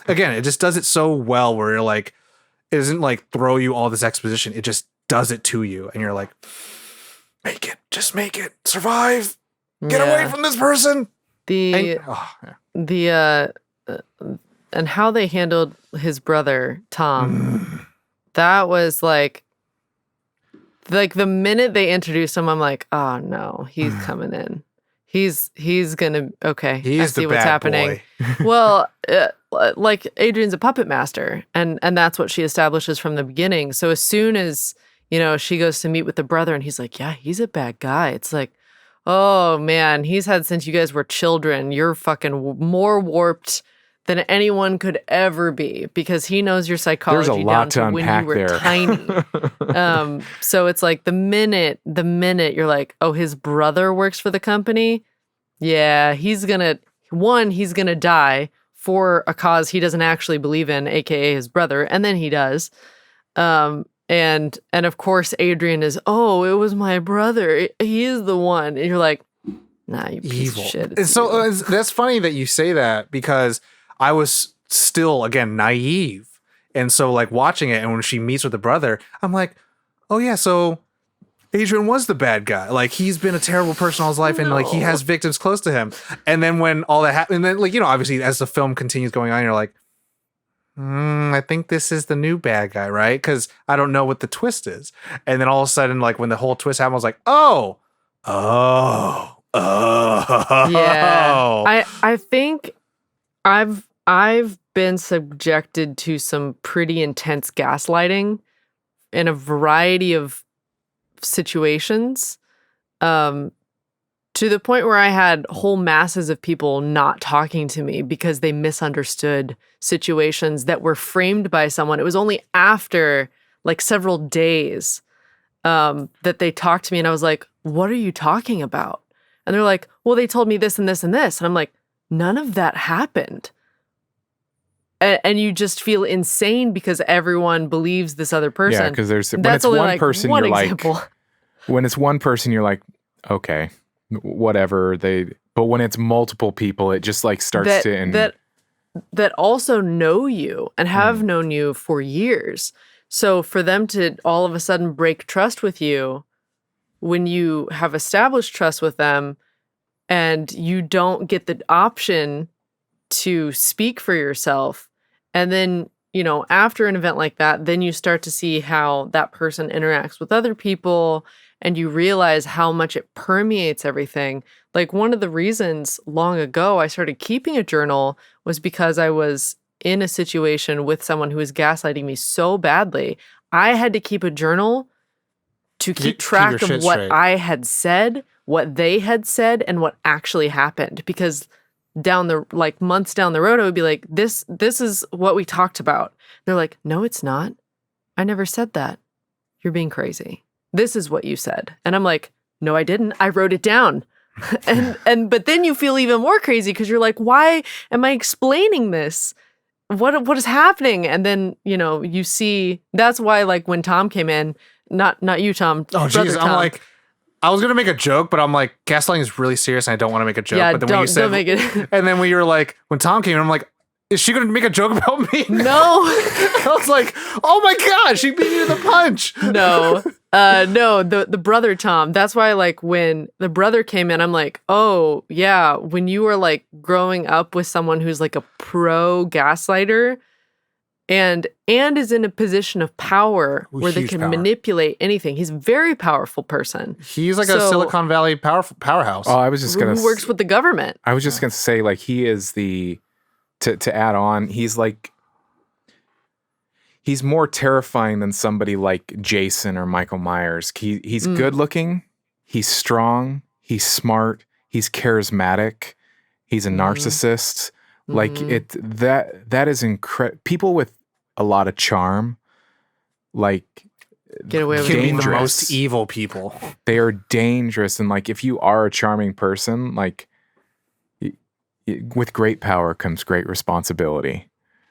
again, it just does it so well where you're like, it doesn't like throw you all this exposition. It just does it to you. And you're like, make it, just make it, survive, get away from this person. And how they handled his brother, Tom, that was like the minute they introduced him, I'm like, oh no, he's coming in. He's gonna, okay. I see what's happening. Well, like Adrian's a puppet master, and that's what she establishes from the beginning. So as soon as, she goes to meet with the brother and he's like, yeah, he's a bad guy. It's like, oh man, he's had since you guys were children. You're fucking more warped than anyone could ever be because he knows your psychology There's a lot down to when you were tiny. So it's like the minute you're like, oh, his brother works for the company. Yeah, he's gonna die for a cause he doesn't actually believe in, aka his brother, and then he does. And of course Adrian is, oh, it was my brother. He is the one. And you're like, nah, you piece of shit. And so that's funny that you say that because I was still, again, naive. And so like watching it and when she meets with the brother, I'm like, oh yeah, so Adrian was the bad guy. Like he's been a terrible person all his life and like he has victims close to him. And then when all that happened, and then like, obviously as the film continues going on, you're like, I think this is the new bad guy, right? Because I don't know what the twist is. And then all of a sudden, like when the whole twist happened, I was like, oh. Yeah. I think I've been subjected to some pretty intense gaslighting in a variety of situations, to the point where I had whole masses of people not talking to me because they misunderstood situations that were framed by someone. It was only after like several days that they talked to me and I was like, what are you talking about? And they're like, well, they told me this and this and this. And I'm like, none of that happened. And you just feel insane because everyone believes this other person. Yeah, because when it's one person, you're like, when it's one person, you're like, okay, whatever. But when it's multiple people, it just like starts that also know you and have known you for years. So for them to all of a sudden break trust with you when you have established trust with them and you don't get the option to speak for yourself. And then, after an event like that, then you start to see how that person interacts with other people and you realize how much it permeates everything. Like one of the reasons long ago I started keeping a journal was because I was in a situation with someone who was gaslighting me so badly. I had to keep a journal to keep track of what I had said, what they had said, and what actually happened. Because months down the road, I would be like, this is what we talked about. They're like, no, it's not. I never said that. You're being crazy. This is what you said. And I'm like, no, I didn't. I wrote it down. But then you feel even more crazy because you're like, why am I explaining this? What is happening? And then, you see, that's why like when Tom came in, not you, Tom. Oh, jeez. I'm like, I was going to make a joke, but I'm like, gaslighting is really serious and I don't want to make a joke. Yeah, but then when you said, don't make it. And then when you were like, when Tom came in, I'm like, is she going to make a joke about me? No. I was like, oh my God, she beat me to the punch. No, the brother Tom. That's why like when the brother came in, I'm like, oh yeah, when you were like growing up with someone who's like a pro gaslighter and is in a position of power where they can manipulate anything. He's a very powerful person. He's like a Silicon Valley powerhouse. Oh, I was just going to... Who works with the government. I was just going to say, like, he is the... To add on, he's like... He's more terrifying than somebody like Jason or Michael Myers. He's good looking. He's strong. He's smart. He's charismatic. He's a narcissist. Like that is incredible. People with a lot of charm, like get away with the most evil people. They are dangerous, and like if you are a charming person, like with great power comes great responsibility.